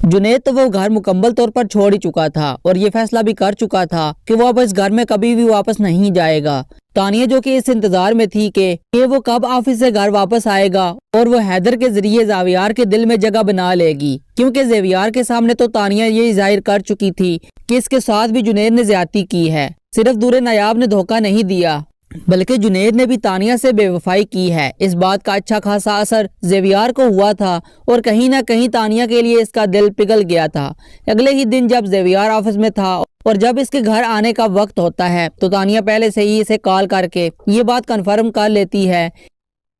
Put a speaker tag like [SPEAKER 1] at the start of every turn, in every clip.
[SPEAKER 1] जुनैद तो वो घर मुकम्मल तौर पर छोड़ ही चुका था और ये फैसला भी कर चुका था कि वो अब इस घर में कभी भी वापस नहीं जाएगा। तानिया जो कि इस इंतजार में थी कि वो कब ऑफिस से घर वापस आएगा और वो हैदर के जरिए ज़ेवियार के दिल में जगह बना लेगी, क्योंकि ज़ेवियार के सामने तो तानिया ये जाहिर कर चुकी थी कि इसके साथ भी जुनैद ने ज्यादती की है। सिर्फ दूर नायाब ने धोखा नहीं दिया बल्कि जुनैद ने भी तानिया से बेवफाई की है। इस बात का अच्छा खासा असर ज़ेवियार को हुआ था और कहीं ना कहीं तानिया के लिए इसका दिल पिघल गया था। अगले ही दिन जब ज़ेवियार ऑफिस में था और जब इसके घर आने का वक्त होता है तो तानिया पहले से ही इसे कॉल करके ये बात कन्फर्म कर लेती है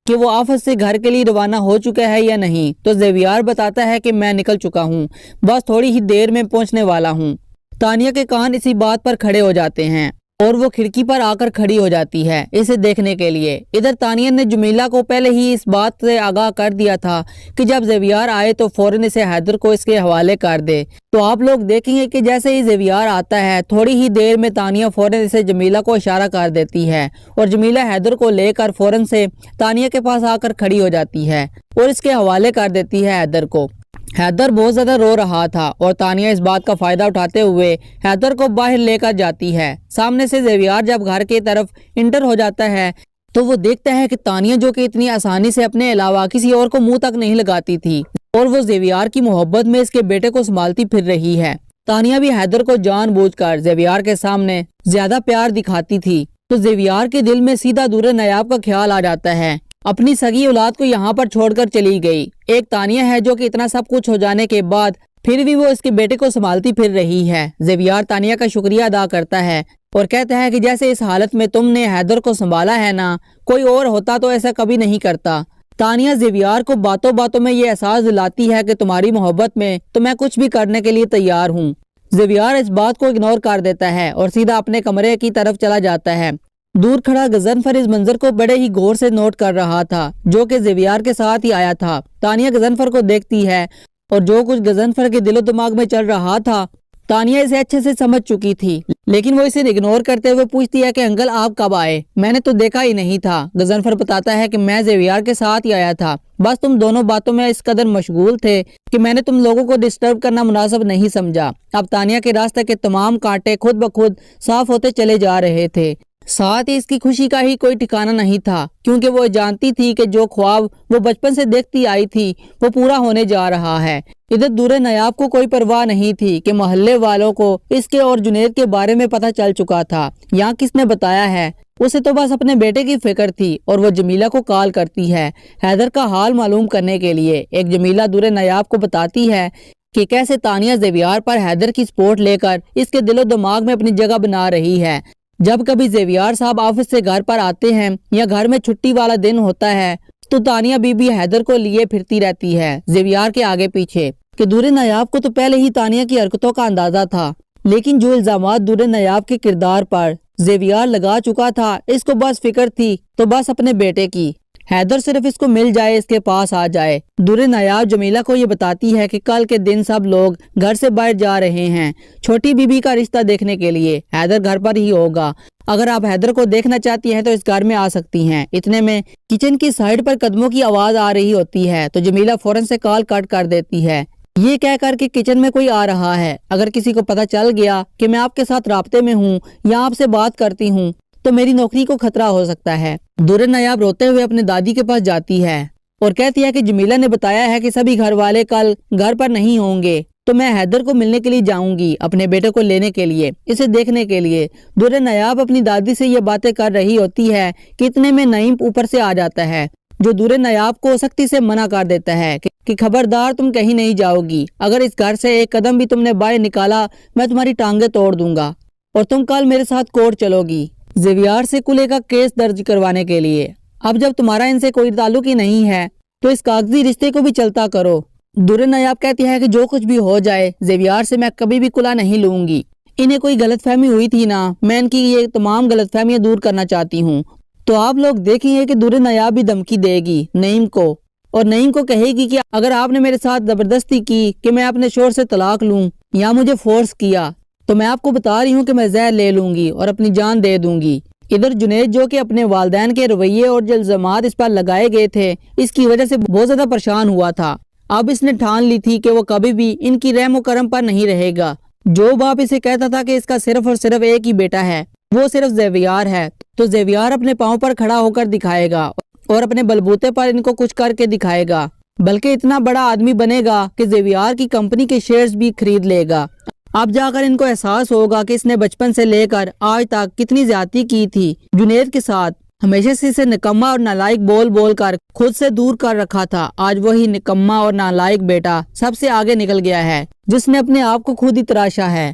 [SPEAKER 1] कि वो ऑफिस से घर के लिए रवाना हो चुका है या नहीं। तो ज़ेवियार बताता है कि मैं निकल चुका हूँ, बस थोड़ी ही देर में पहुँचने वाला हूँ। तानिया के कान इसी बात पर खड़े हो जाते हैं और वो खिड़की पर आकर खड़ी हो जाती है इसे देखने के लिए। इधर तानिया ने जमीला को पहले ही इस बात से आगाह कर दिया था कि जब ज़ेवियार आए तो फौरन इसे हैदर को इसके हवाले कर दे। तो आप लोग देखेंगे कि जैसे ही ज़ेवियार आता है थोड़ी ही देर में तानिया फौरन इसे जमीला को इशारा कर देती है और जमीला हैदर को लेकर फौरन से तानिया के पास आकर खड़ी हो जाती है और इसके हवाले कर देती है हैदर को। हैदर बहुत ज्यादा रो रहा था और तानिया इस बात का फायदा उठाते हुए हैदर को बाहर लेकर जाती है। सामने से ज़ेवियार जब घर की तरफ इंटर हो जाता है तो वो देखता है कि तानिया जो कि इतनी आसानी से अपने अलावा किसी और को मुंह तक नहीं लगाती थी और वो ज़ेवियार की मोहब्बत में इसके बेटे को संभालती फिर रही है। तानिया भी हैदर को जानबूझकर ज़ेवियार के सामने ज्यादा प्यार दिखाती थी तो ज़ेवियार के दिल में सीधा दूर नायाब का ख्याल आ जाता है। अपनी सगी औलाद को यहाँ पर छोड़कर चली गई एक तानिया है जो कि इतना सब कुछ हो जाने के बाद फिर भी वो इसके बेटे को संभालती फिर रही है। ज़ेवियार तानिया का शुक्रिया अदा करता है और कहता है कि जैसे इस हालत में तुमने हैदर को संभाला है ना, कोई और होता तो ऐसा कभी नहीं करता। तानिया ज़ेवियार को बातों बातों में ये एहसास दिलाती है कि तुम्हारी मोहब्बत में तो मैं कुछ भी करने के लिए तैयार हूँ। ज़ेवियार इस बात को इग्नोर कर देता है और सीधा अपने कमरे की तरफ चला जाता है। दूर खड़ा गजनफर इस मंजर को बड़े ही गौर से नोट कर रहा था जो कि ज़ेवियार के साथ ही आया था। तानिया गजनफर को देखती है और जो कुछ गजनफर के दिलो दिमाग में चल रहा था तानिया इसे अच्छे से समझ चुकी थी, लेकिन वो इसे इग्नोर करते हुए पूछती है कि अंकल आप कब आए, मैंने तो देखा ही नहीं था। गजनफर बताता है कि मैं ज़ेवियार के साथ ही आया था, बस तुम दोनों बातों में इस कदर मशगूल थे कि मैंने तुम लोगों को डिस्टर्ब करना मुनासिब नहीं समझा। अब तानिया के रास्ते के तमाम कांटे खुद ब खुद साफ होते चले जा रहे थे। साथ ही इसकी खुशी का ही कोई ठिकाना नहीं था क्योंकि वो जानती थी कि जो ख्वाब वो बचपन से देखती आई थी वो पूरा होने जा रहा है। इधर दूर नायाब को कोई परवाह नहीं थी कि मोहल्ले वालों को इसके और जुनैद के बारे में पता चल चुका था। यहाँ किसने बताया है, उसे तो बस अपने बेटे की फिक्र थी और वो जमीला को कॉल करती है हैदर का हाल मालूम करने के लिए। एक जमीला दूर नायाब को बताती है कि कैसे तानिया ज़ेवियार पर हैदर की सपोर्ट लेकर इसके दिलो दिमाग में अपनी जगह बना रही है। जब कभी ज़ेवियार साहब ऑफिस से घर पर आते हैं या घर में छुट्टी वाला दिन होता है तो तानिया बीबी हैदर को लिए फिरती रहती है ज़ेवियार के आगे पीछे। कि दूर नायाब को तो पहले ही तानिया की हरकतों का अंदाजा था, लेकिन जो इल्जामात दूर नायाब के किरदार पर ज़ेवियार लगा चुका था इसको बस फिक्र थी तो बस अपने बेटे की। हैदर सिर्फ इसको मिल जाए, इसके पास आ जाए। दूर नायाब जमीला को ये बताती है कि कल के दिन सब लोग घर से बाहर जा रहे हैं छोटी बीबी का रिश्ता देखने के लिए। हैदर घर पर ही होगा, अगर आप हैदर को देखना चाहती हैं तो इस घर में आ सकती हैं। इतने में किचन की साइड पर कदमों की आवाज आ रही होती है तो जमीला फौरन से कॉल कट कर देती है ये कहकर कि किचन में कोई आ रहा है, अगर किसी को पता चल गया कि मैं आपके साथ राब्ते में हूँ या आपसे बात करती हूँ तो मेरी नौकरी को खतरा हो सकता है। दूर नायाब रोते हुए अपने दादी के पास जाती है और कहती है कि जमीला ने बताया है कि सभी घर वाले कल घर पर नहीं होंगे तो मैं हैदर को मिलने के लिए जाऊंगी, अपने बेटे को लेने के लिए, इसे देखने के लिए। दूर नायाब अपनी दादी से ये बातें कर रही होती है कि इतने में नईम ऊपर से आ जाता है जो दूर नायाब को सख्ती से मना कर देता है कि खबरदार तुम कहीं नहीं जाओगी, अगर इस घर से एक कदम भी तुमने बाहर निकाला मैं तुम्हारी टांगे तोड़ दूंगा और तुम कल मेरे साथ कोर्ट चलोगी ज़ेवियार से कुले का केस दर्ज करवाने के लिए। अब जब तुम्हारा इनसे कोई ताल्लुक ही नहीं है तो इस कागजी रिश्ते को भी चलता करो। दूर नायाब कहती है कि जो कुछ भी हो जाए ज़ेवियार से मैं कभी भी कुला नहीं लूंगी, इन्हें कोई गलतफहमी हुई थी ना, मैं इनकी ये तमाम गलतफहमियां दूर करना चाहती हूँ। तो आप लोग देखेंगे कि दूर नायाब भी धमकी देगी नईम को और नईम को कहेगी कि अगर आपने मेरे साथ जबरदस्ती की कि मैं अपने शोहर से तलाक लूं या मुझे फोर्स किया तो मैं आपको बता रही हूँ कि मैं जहर ले लूंगी और अपनी जान दे दूंगी। इधर जुनैद जो कि अपने वालिदैन के रवैये और जो इल्जामात इस पर लगाए गए थे इसकी वजह से बहुत ज्यादा परेशान हुआ था। اب اس نے ٹھان لی تھی کہ وہ کبھی بھی ان کی رحم و کرم پر نہیں رہے گا۔ جو باپ اسے کہتا تھا کہ اس کا صرف اور صرف ایک ہی بیٹا ہے، وہ صرف زیویار ہے، تو زیویار اپنے پاؤں پر کھڑا ہو کر دکھائے گا اور اپنے بلبوتے پر ان کو کچھ کر کے دکھائے گا، بلکہ اتنا بڑا آدمی بنے گا کہ زیویار کی کمپنی کے شیئرز بھی خرید لے گا۔ اب جا کر ان کو احساس ہوگا کہ اس نے بچپن سے لے کر آج تک کتنی زیادتی کی تھی جنید کے ساتھ۔ ہمیشہ سے اسے نکما اور نالائق بول بول کر خود سے دور کر رکھا تھا، آج وہی نکما اور نالائق بیٹا سب سے آگے نکل گیا ہے، جس نے اپنے آپ کو خود ہی تراشا ہے۔